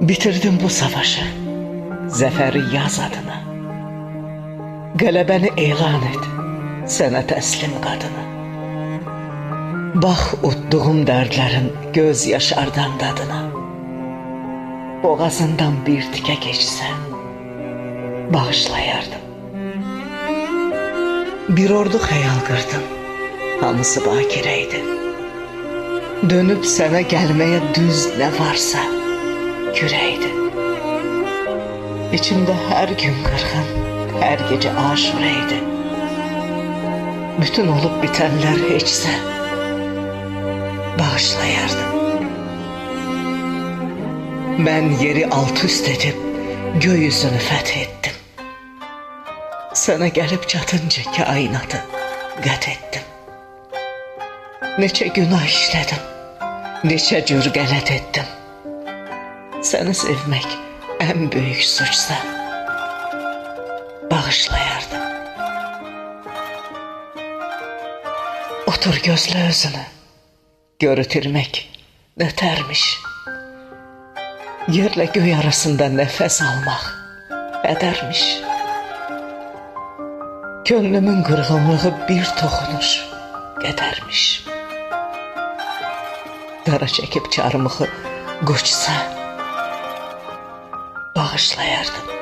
Bitirdim bu savaşı, zəfəri yaz adına. Qələbəni elan et, sənə təslim qadını. Bax utduğum dərdlərin göz yaşardan dadına. Boğazından bir tikə keçsə, bağışlayardım. Bir ordu xəyal qırdım, hamısı bakirəydi. Dönüp sənə gəlməyə düz nə varsa, kürəydi. İçimdə hər gün qırğın, hər gecə aşurəydi. Bütün olub bitənlər heçsə, bağışlayardım. Mən yeri alt üst edib, gökyüzünü fəth etdim. Sənə gəlib çatınca kainatı qət etdim. Neçə günah işlədim, neçə cür qələt etdim. Səni sevmək ən böyük suçsa, bağışlayardım. Otur gözlə özünü, görütürmək nətərmiş. Yerlə göy arasında nəfəs almaq qədərmiş. Könlümün qırğınlığı bir toxunuş qədərmiş. Dara çəkib çarmıxı qoçsa, bağışlayardım.